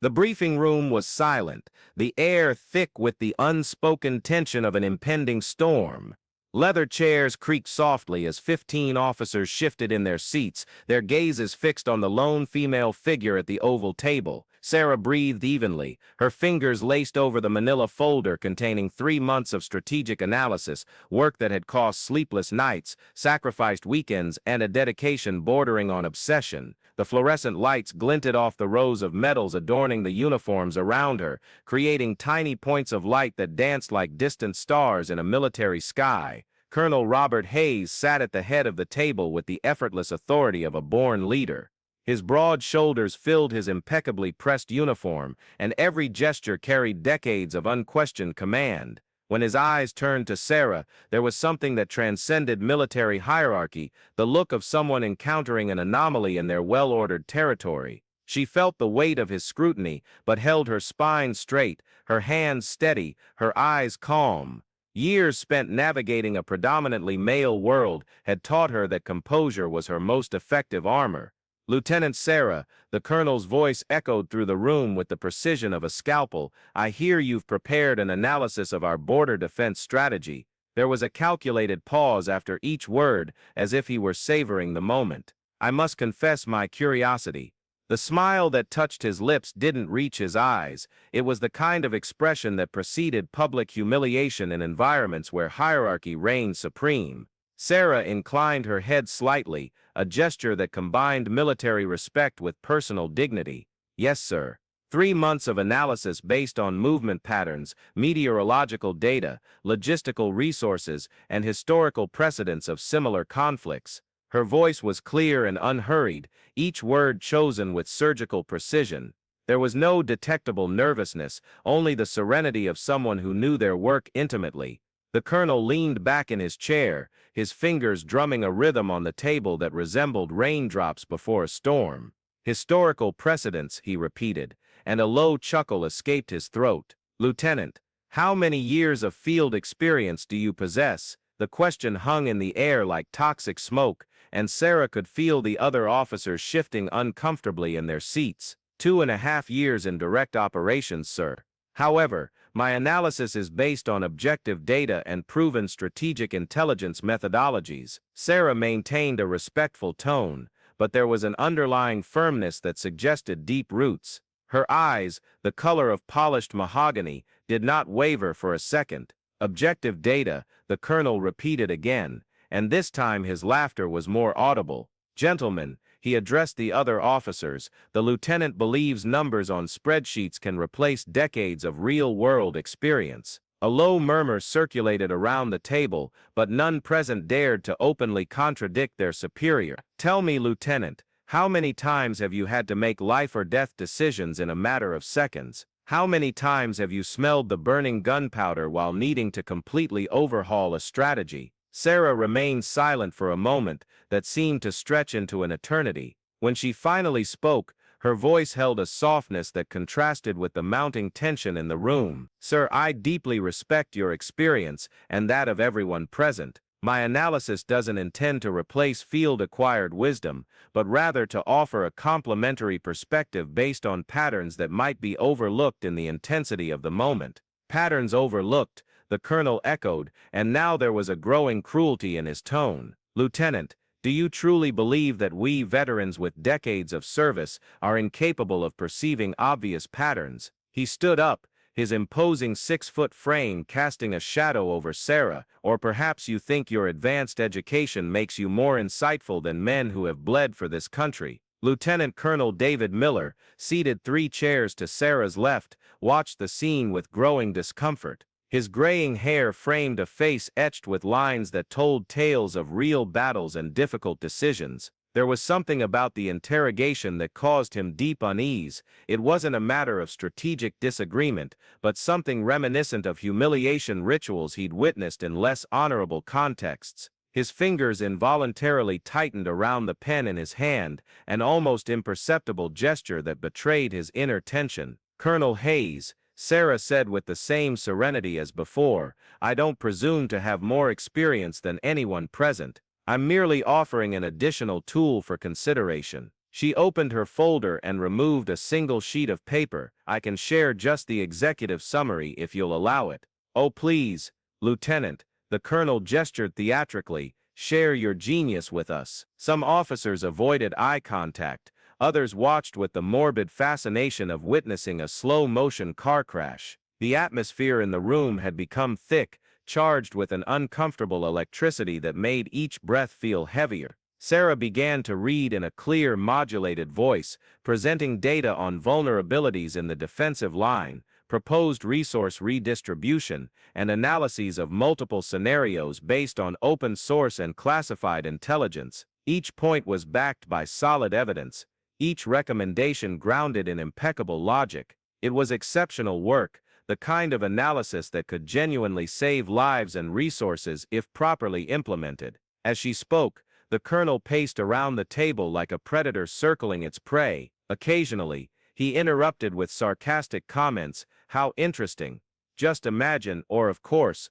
The briefing room was silent, the air thick with the unspoken tension of an impending storm. Leather chairs creaked softly as 15 officers shifted in their seats, their gazes fixed on the lone female figure at the oval table. Sarah breathed evenly, her fingers laced over the manila folder containing 3 months of strategic analysis, work that had cost sleepless nights, sacrificed weekends, and a dedication bordering on obsession. The fluorescent lights glinted off the rows of medals adorning the uniforms around her, creating tiny points of light that danced like distant stars in a military sky. Colonel Robert Hayes sat at the head of the table with the effortless authority of a born leader. His broad shoulders filled his impeccably pressed uniform, and every gesture carried decades of unquestioned command. When his eyes turned to Sarah, there was something that transcended military hierarchy, the look of someone encountering an anomaly in their well-ordered territory. She felt the weight of his scrutiny, but held her spine straight, her hands steady, her eyes calm. Years spent navigating a predominantly male world had taught her that composure was her most effective armor. "Lieutenant Sarah," the colonel's voice echoed through the room with the precision of a scalpel, "I hear you've prepared an analysis of our border defense strategy." There was a calculated pause after each word, as if he were savoring the moment. "I must confess my curiosity." The smile that touched his lips didn't reach his eyes. It was the kind of expression that preceded public humiliation in environments where hierarchy reigned supreme. Sarah inclined her head slightly, a gesture that combined military respect with personal dignity. "Yes, sir. 3 months of analysis based on movement patterns, meteorological data, logistical resources, and historical precedents of similar conflicts." Her voice was clear and unhurried, each word chosen with surgical precision. There was no detectable nervousness, only the serenity of someone who knew their work intimately. The colonel leaned back in his chair, his fingers drumming a rhythm on the table that resembled raindrops before a storm. "Historical precedents," he repeated, and a low chuckle escaped his throat. "Lieutenant, how many years of field experience do you possess?" The question hung in the air like toxic smoke, and Sarah could feel the other officers shifting uncomfortably in their seats. "2.5 years in direct operations, sir. However, my analysis is based on objective data and proven strategic intelligence methodologies." Sarah maintained a respectful tone, but there was an underlying firmness that suggested deep roots. Her eyes, the color of polished mahogany, did not waver for a second. "Objective data," the colonel repeated again, and this time his laughter was more audible. "Gentlemen," he addressed the other officers, "the lieutenant believes numbers on spreadsheets can replace decades of real-world experience." A low murmur circulated around the table, but none present dared to openly contradict their superior. "Tell me, Lieutenant, how many times have you had to make life-or-death decisions in a matter of seconds? How many times have you smelled the burning gunpowder while needing to completely overhaul a strategy?" Sarah remained silent for a moment that seemed to stretch into an eternity. When she finally spoke, her voice held a softness that contrasted with the mounting tension in the room. "Sir, I deeply respect your experience and that of everyone present. My analysis doesn't intend to replace field-acquired wisdom, but rather to offer a complementary perspective based on patterns that might be overlooked in the intensity of the moment." "Patterns overlooked," the colonel echoed, and now there was a growing cruelty in his tone. "Lieutenant, do you truly believe that we veterans with decades of service are incapable of perceiving obvious patterns?" He stood up, his imposing 6-foot frame casting a shadow over Sarah. "Or perhaps you think your advanced education makes you more insightful than men who have bled for this country." Lieutenant Colonel David Miller, seated 3 chairs to Sarah's left, watched the scene with growing discomfort. His graying hair framed a face etched with lines that told tales of real battles and difficult decisions. There was something about the interrogation that caused him deep unease. It wasn't a matter of strategic disagreement, but something reminiscent of humiliation rituals he'd witnessed in less honorable contexts. His fingers involuntarily tightened around the pen in his hand, an almost imperceptible gesture that betrayed his inner tension. "Colonel Hayes," Sarah said with the same serenity as before, "I don't presume to have more experience than anyone present. I'm merely offering an additional tool for consideration." She opened her folder and removed a single sheet of paper. I can share just the executive summary if you'll allow it. Oh, please, Lieutenant, the colonel gestured theatrically, share your genius with us. Some officers avoided eye contact. Others watched with the morbid fascination of witnessing a slow-motion car crash. The atmosphere in the room had become thick, charged with an uncomfortable electricity that made each breath feel heavier. Sarah began to read in a clear, modulated voice, presenting data on vulnerabilities in the defensive line, proposed resource redistribution, and analyses of multiple scenarios based on open-source and classified intelligence. Each point was backed by solid evidence, each recommendation grounded in impeccable logic. It was exceptional work, the kind of analysis that could genuinely save lives and resources if properly implemented. As she spoke, the colonel paced around the table like a predator circling its prey. Occasionally, he interrupted with sarcastic comments, "How interesting. Just imagine," or of course.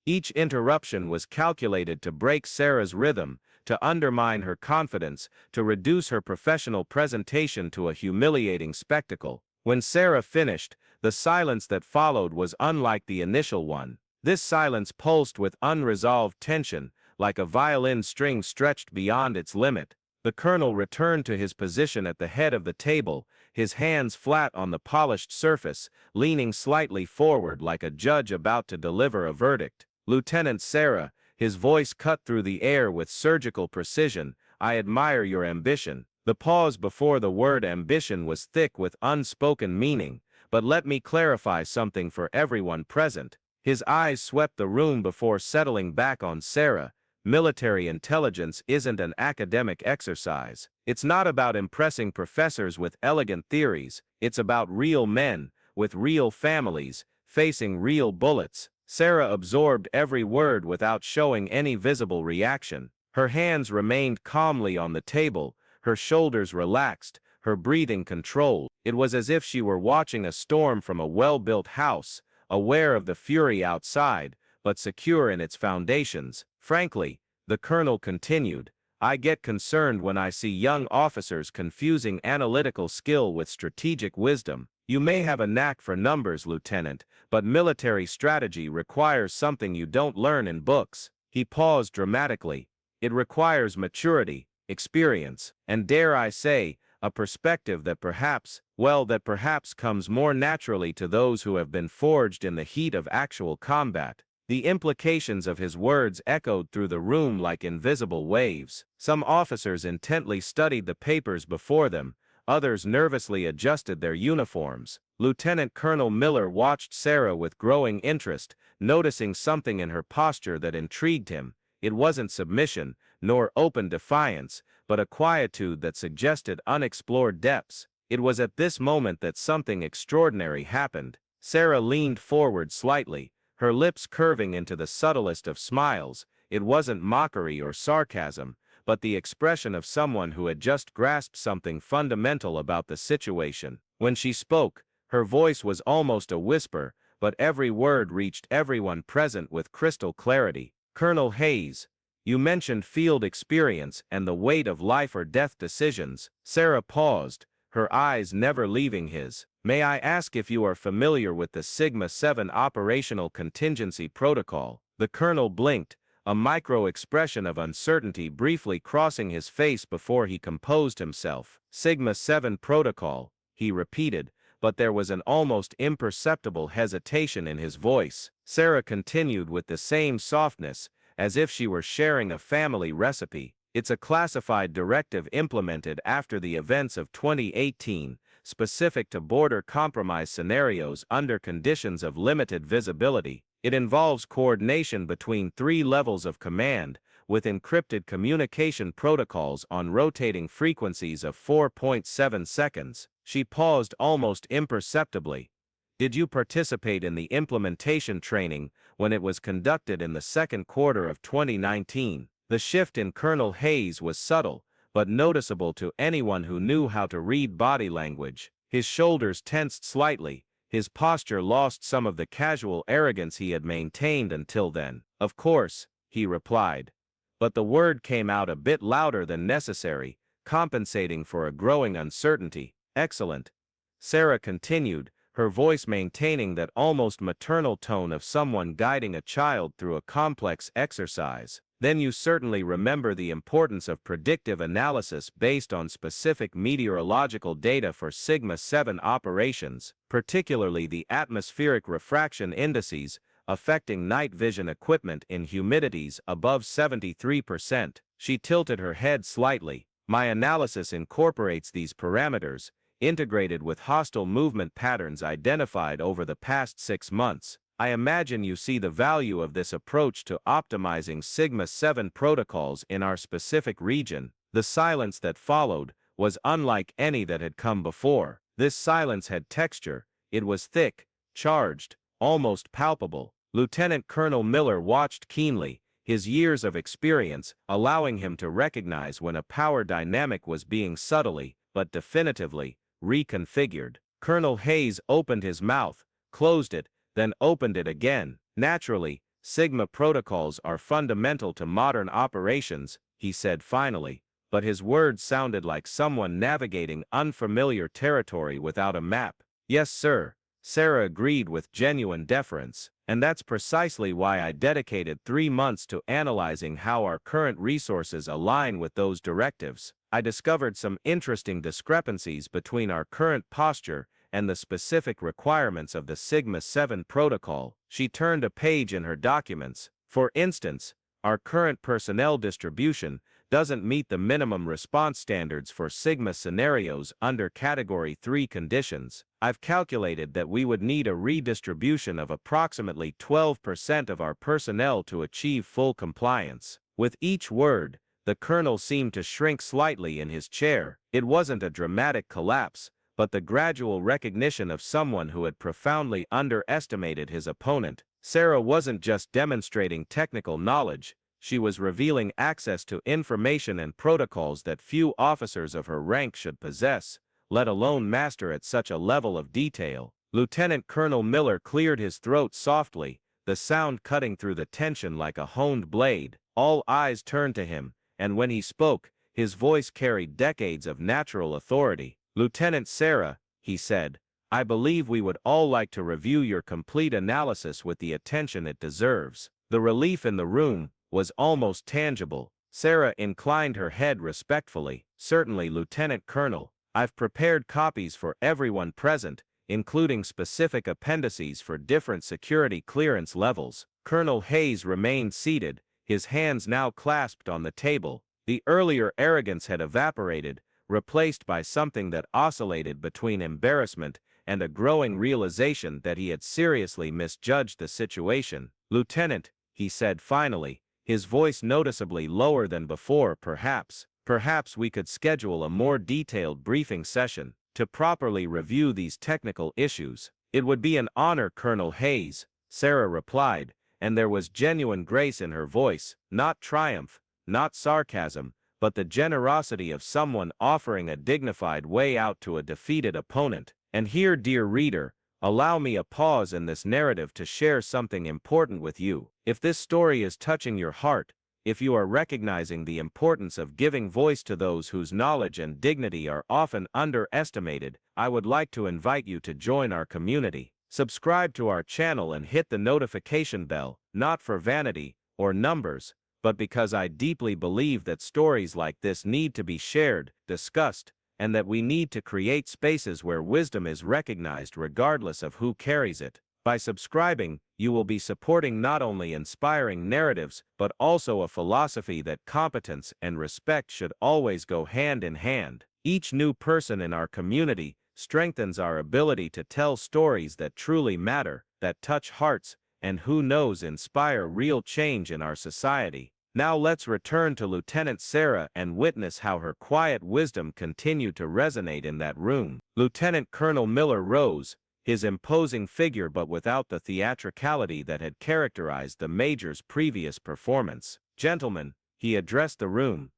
Each interruption was calculated to break Sarah's rhythm, to undermine her confidence, to reduce her professional presentation to a humiliating spectacle. When Sarah finished, the silence that followed was unlike the initial one. This silence pulsed with unresolved tension, like a violin string stretched beyond its limit. The colonel returned to his position at the head of the table, his hands flat on the polished surface, leaning slightly forward like a judge about to deliver a verdict. "Lieutenant Sarah," his voice cut through the air with surgical precision, "I admire your ambition." The pause before the word ambition was thick with unspoken meaning, but let me clarify something for everyone present. His eyes swept the room before settling back on Sarah. Military intelligence isn't an academic exercise. It's not about impressing professors with elegant theories. It's about real men, with real families, facing real bullets. Sarah absorbed every word without showing any visible reaction. Her hands remained calmly on the table, her shoulders relaxed, her breathing controlled. It was as if she were watching a storm from a well-built house, aware of the fury outside, but secure in its foundations. "Frankly," the colonel continued, "I get concerned when I see young officers confusing analytical skill with strategic wisdom. You may have a knack for numbers, Lieutenant, but military strategy requires something you don't learn in books." He paused dramatically. "It requires maturity, experience, and dare I say, a perspective that perhaps comes more naturally to those who have been forged in the heat of actual combat." The implications of his words echoed through the room like invisible waves. Some officers intently studied the papers before them, others nervously adjusted their uniforms. Lieutenant Colonel Miller watched Sarah with growing interest, noticing something in her posture that intrigued him. It wasn't submission, nor open defiance, but a quietude that suggested unexplored depths. It was at this moment that something extraordinary happened. Sarah leaned forward slightly, her lips curving into the subtlest of smiles. It wasn't mockery or sarcasm, but the expression of someone who had just grasped something fundamental about the situation. When she spoke, her voice was almost a whisper, but every word reached everyone present with crystal clarity. "Colonel Hayes, you mentioned field experience and the weight of life or death decisions." Sarah paused, her eyes never leaving his. "May I ask if you are familiar with the Sigma-7 Operational Contingency Protocol?" The colonel blinked, a micro-expression of uncertainty briefly crossing his face before he composed himself. "Sigma-7 Protocol," he repeated, but there was an almost imperceptible hesitation in his voice. Sarah continued with the same softness, as if she were sharing a family recipe. "It's a classified directive implemented after the events of 2018, specific to border compromise scenarios under conditions of limited visibility. It involves coordination between 3 levels of command, with encrypted communication protocols on rotating frequencies of 4.7 seconds. She paused almost imperceptibly. "Did you participate in the implementation training when it was conducted in the second quarter of 2019? The shift in Colonel Hayes was subtle, but noticeable to anyone who knew how to read body language. His shoulders tensed slightly, his posture lost some of the casual arrogance he had maintained until then. "Of course," he replied. But the word came out a bit louder than necessary, compensating for a growing uncertainty. Excellent. Sarah continued, her voice maintaining that almost maternal tone of someone guiding a child through a complex exercise. Then you certainly remember the importance of predictive analysis based on specific meteorological data for Sigma-7 operations, particularly the atmospheric refraction indices, affecting night vision equipment in humidities above 73%. She tilted her head slightly. My analysis incorporates these parameters, integrated with hostile movement patterns identified over the past 6 months. I imagine you see the value of this approach to optimizing Sigma-7 protocols in our specific region. The silence that followed was unlike any that had come before. This silence had texture. It was thick, charged, almost palpable. Lieutenant Colonel Miller watched keenly, his years of experience allowing him to recognize when a power dynamic was being subtly, but definitively, reconfigured. Colonel Hayes opened his mouth, closed it, then opened it again. Naturally, Sigma protocols are fundamental to modern operations, he said finally, but his words sounded like someone navigating unfamiliar territory without a map. Yes, sir, Sarah agreed with genuine deference, and that's precisely why I dedicated 3 months to analyzing how our current resources align with those directives. I discovered some interesting discrepancies between our current posture and the specific requirements of the Sigma-7 protocol. She turned a page in her documents. For instance, our current personnel distribution doesn't meet the minimum response standards for Sigma scenarios under Category 3 conditions. I've calculated that we would need a redistribution of approximately 12% of our personnel to achieve full compliance. With each word, the colonel seemed to shrink slightly in his chair. It wasn't a dramatic collapse, but the gradual recognition of someone who had profoundly underestimated his opponent. Sarah wasn't just demonstrating technical knowledge, she was revealing access to information and protocols that few officers of her rank should possess, let alone master at such a level of detail. Lieutenant Colonel Miller cleared his throat softly, the sound cutting through the tension like a honed blade. All eyes turned to him, and when he spoke, his voice carried decades of natural authority. Lieutenant Sarah, he said, I believe we would all like to review your complete analysis with the attention it deserves. The relief in the room was almost tangible. Sarah inclined her head respectfully. Certainly, Lieutenant Colonel. I've prepared copies for everyone present, including specific appendices for different security clearance levels. Colonel Hayes remained seated, his hands now clasped on the table. The earlier arrogance had evaporated, replaced by something that oscillated between embarrassment and a growing realization that he had seriously misjudged the situation. Lieutenant, he said finally, his voice noticeably lower than before. Perhaps we could schedule a more detailed briefing session to properly review these technical issues. It would be an honor, Colonel Hayes, Sarah replied, and there was genuine grace in her voice, not triumph, not sarcasm, but the generosity of someone offering a dignified way out to a defeated opponent. And here, dear reader, allow me a pause in this narrative to share something important with you. If this story is touching your heart, if you are recognizing the importance of giving voice to those whose knowledge and dignity are often underestimated, I would like to invite you to join our community. Subscribe to our channel and hit the notification bell, not for vanity or numbers, but because I deeply believe that stories like this need to be shared, discussed, and that we need to create spaces where wisdom is recognized regardless of who carries it. By subscribing, you will be supporting not only inspiring narratives, but also a philosophy that competence and respect should always go hand in hand. Each new person in our community strengthens our ability to tell stories that truly matter, that touch hearts, and who knows, inspire real change in our society. Now let's return to Lieutenant Sarah and witness how her quiet wisdom continued to resonate in that room. Lieutenant Colonel Miller rose, his imposing figure but without the theatricality that had characterized the Major's previous performance. Gentlemen, he addressed the room,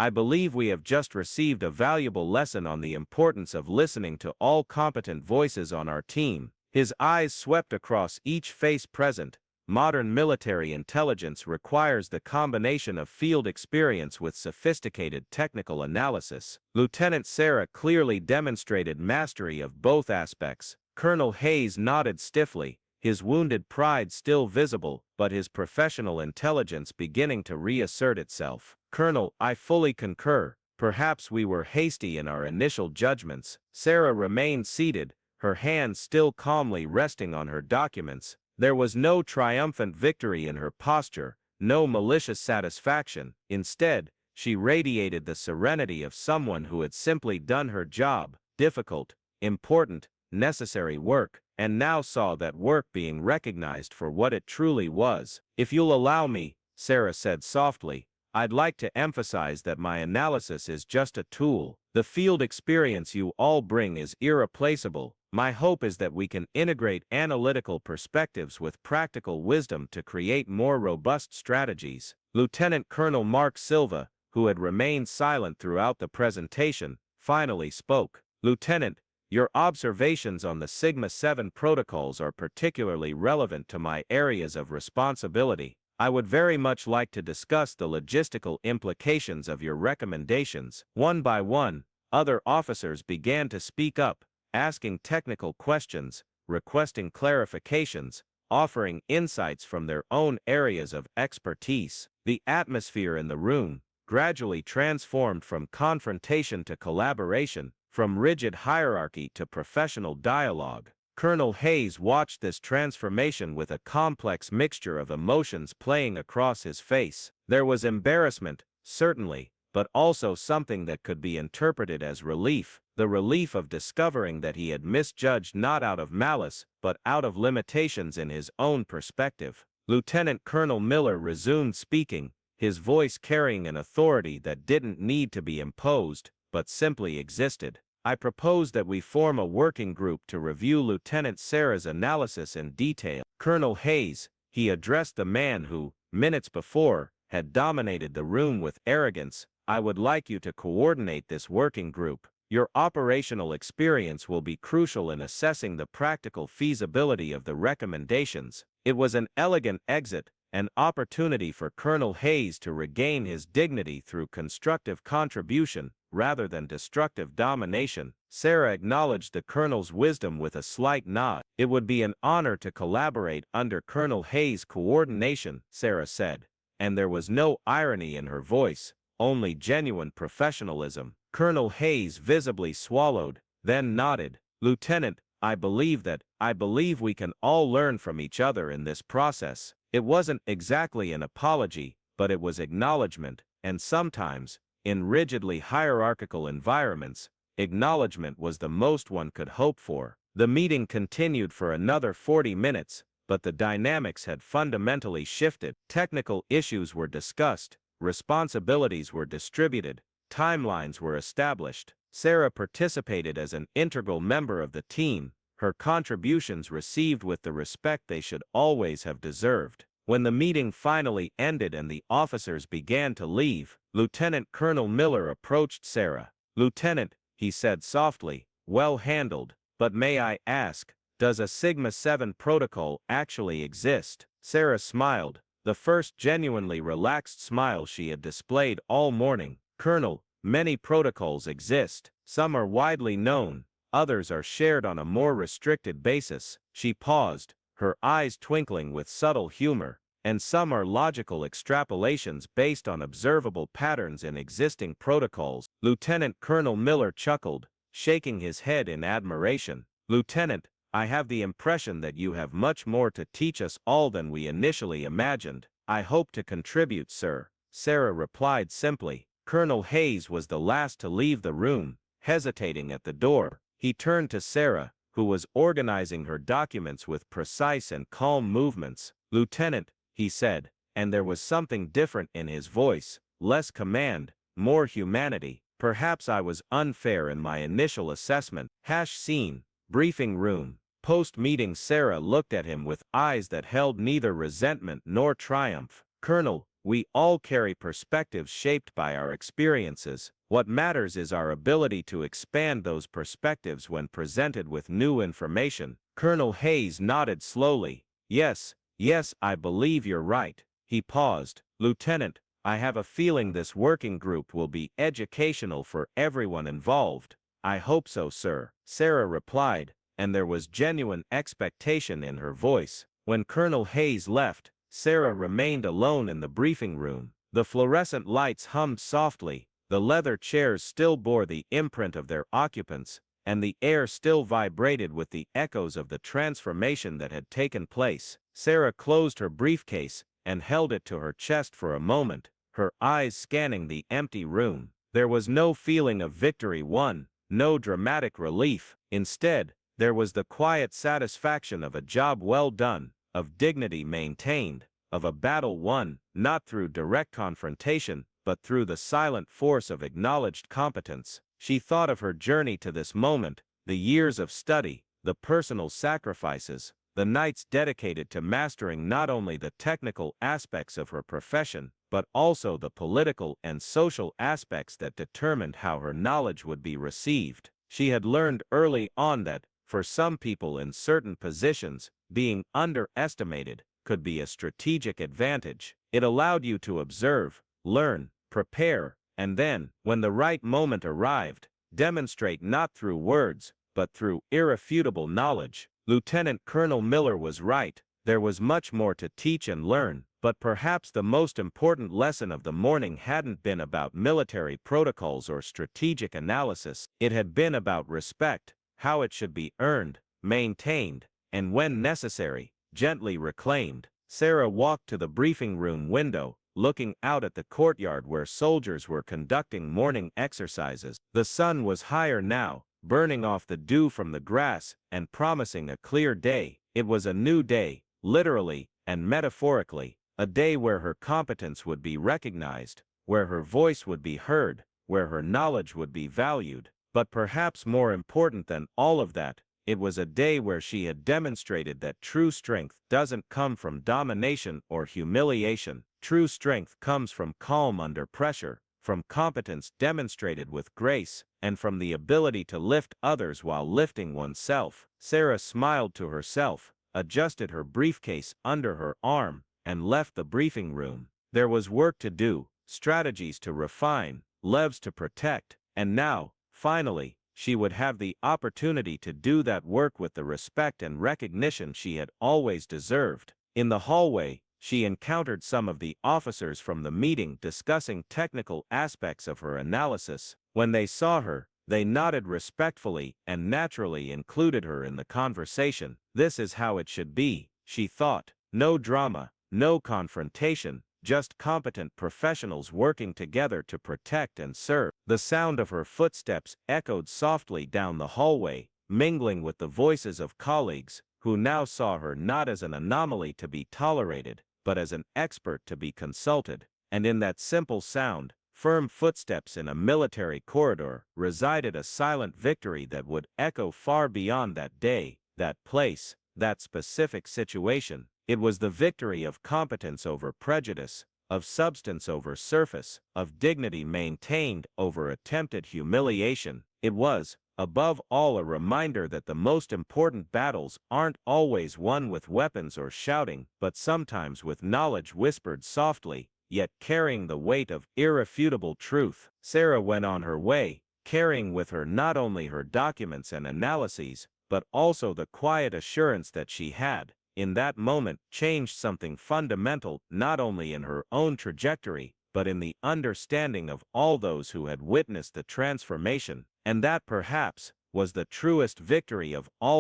I believe we have just received a valuable lesson on the importance of listening to all competent voices on our team. His eyes swept across each face present, Modern military intelligence requires the combination of field experience with sophisticated technical analysis. Lieutenant Sarah clearly demonstrated mastery of both aspects. Colonel Hayes nodded stiffly, his wounded pride still visible, but his professional intelligence beginning to reassert itself. Colonel, I fully concur. Perhaps we were hasty in our initial judgments. Sarah remained seated, her hands still calmly resting on her documents. There was no triumphant victory in her posture, no malicious satisfaction. Instead, she radiated the serenity of someone who had simply done her job, difficult, important, necessary work, and now saw that work being recognized for what it truly was. If you'll allow me, Sarah said softly, I'd like to emphasize that my analysis is just a tool. The field experience you all bring is irreplaceable. My hope is that we can integrate analytical perspectives with practical wisdom to create more robust strategies. Lieutenant Colonel Mark Silva, who had remained silent throughout the presentation, finally spoke. Lieutenant, your observations on the Sigma-7 protocols are particularly relevant to my areas of responsibility. I would very much like to discuss the logistical implications of your recommendations. One by one, other officers began to speak up, asking technical questions, requesting clarifications, offering insights from their own areas of expertise. The atmosphere in the room gradually transformed from confrontation to collaboration, from rigid hierarchy to professional dialogue. Colonel Hayes watched this transformation with a complex mixture of emotions playing across his face. There was embarrassment, certainly, but also something that could be interpreted as relief, the relief of discovering that he had misjudged not out of malice, but out of limitations in his own perspective. Lieutenant Colonel Miller resumed speaking, his voice carrying an authority that didn't need to be imposed, but simply existed. I propose that we form a working group to review Lieutenant Sarah's analysis in detail. Colonel Hayes, he addressed the man who, minutes before, had dominated the room with arrogance. I would like you to coordinate this working group. Your operational experience will be crucial in assessing the practical feasibility of the recommendations. It was an elegant exit, an opportunity for Colonel Hayes to regain his dignity through constructive contribution, rather than destructive domination. Sarah acknowledged the Colonel's wisdom with a slight nod. It would be an honor to collaborate under Colonel Hayes' coordination, Sarah said, and there was no irony in her voice, only genuine professionalism. Colonel Hayes visibly swallowed, then nodded. Lieutenant, I believe we can all learn from each other in this process. It wasn't exactly an apology, but it was acknowledgement, and sometimes, in rigidly hierarchical environments, acknowledgement was the most one could hope for. The meeting continued for another 40 minutes, but the dynamics had fundamentally shifted. Technical issues were discussed, responsibilities were distributed, timelines were established. Sarah participated as an integral member of the team, her contributions received with the respect they should always have deserved. When the meeting finally ended and the officers began to leave, Lieutenant Colonel Miller approached Sarah. Lieutenant, he said softly, well handled, but may I ask, does a Sigma-7 protocol actually exist? Sarah smiled, the first genuinely relaxed smile she had displayed all morning. Colonel, many protocols exist. Some are widely known, others are shared on a more restricted basis. She paused, her eyes twinkling with subtle humor, and some are logical extrapolations based on observable patterns in existing protocols. Lieutenant Colonel Miller chuckled, shaking his head in admiration. Lieutenant, I have the impression that you have much more to teach us all than we initially imagined. I hope to contribute, sir, Sarah replied simply. Colonel Hayes was the last to leave the room, hesitating at the door. He turned to Sarah, who was organizing her documents with precise and calm movements. Lieutenant, he said, and there was something different in his voice, less command, more humanity. Perhaps I was unfair in my initial assessment. Scene, briefing room. Post-meeting Sarah looked at him with eyes that held neither resentment nor triumph. Colonel, we all carry perspectives shaped by our experiences. What matters is our ability to expand those perspectives when presented with new information. Colonel Hayes nodded slowly. Yes, Yes, I believe you're right. He paused. Lieutenant, I have a feeling this working group will be educational for everyone involved. I hope so, sir, Sarah replied, and there was genuine expectation in her voice. When Colonel Hayes left, Sarah remained alone in the briefing room. The fluorescent lights hummed softly, the leather chairs still bore the imprint of their occupants, and the air still vibrated with the echoes of the transformation that had taken place. Sarah closed her briefcase and held it to her chest for a moment, her eyes scanning the empty room. There was no feeling of victory won, no dramatic relief. Instead, there was the quiet satisfaction of a job well done, of dignity maintained, of a battle won, not through direct confrontation, but through the silent force of acknowledged competence. She thought of her journey to this moment, the years of study, the personal sacrifices, the nights dedicated to mastering not only the technical aspects of her profession, but also the political and social aspects that determined how her knowledge would be received. She had learned early on that, for some people in certain positions, being underestimated could be a strategic advantage. It allowed you to observe, learn, prepare, and then, when the right moment arrived, demonstrate not through words, but through irrefutable knowledge. Lieutenant Colonel Miller was right. There was much more to teach and learn, but perhaps the most important lesson of the morning hadn't been about military protocols or strategic analysis. It had been about respect, how it should be earned, maintained, and when necessary, gently reclaimed. Sarah walked to the briefing room window, looking out at the courtyard where soldiers were conducting morning exercises. The sun was higher now, burning off the dew from the grass and promising a clear day. It was a new day, literally and metaphorically, a day where her competence would be recognized, where her voice would be heard, where her knowledge would be valued. But perhaps more important than all of that, it was a day where she had demonstrated that true strength doesn't come from domination or humiliation. True strength comes from calm under pressure, from competence demonstrated with grace, and from the ability to lift others while lifting oneself. Sarah smiled to herself, adjusted her briefcase under her arm, and left the briefing room. There was work to do, strategies to refine, lives to protect, and now, finally, she would have the opportunity to do that work with the respect and recognition she had always deserved. In the hallway, she encountered some of the officers from the meeting discussing technical aspects of her analysis. When they saw her, they nodded respectfully and naturally included her in the conversation. This is how it should be, she thought. No drama, no confrontation, just competent professionals working together to protect and serve. The sound of her footsteps echoed softly down the hallway, mingling with the voices of colleagues, who now saw her not as an anomaly to be tolerated, but as an expert to be consulted. And in that simple sound, firm footsteps in a military corridor, resided a silent victory that would echo far beyond that day, that place, that specific situation. It was the victory of competence over prejudice, of substance over surface, of dignity maintained over attempted humiliation. It was, above all, a reminder that the most important battles aren't always won with weapons or shouting, but sometimes with knowledge whispered softly, yet carrying the weight of irrefutable truth. Sarah went on her way, carrying with her not only her documents and analyses, but also the quiet assurance that she had, in that moment, changed something fundamental not only in her own trajectory, but in the understanding of all those who had witnessed the transformation. And that perhaps was the truest victory of all.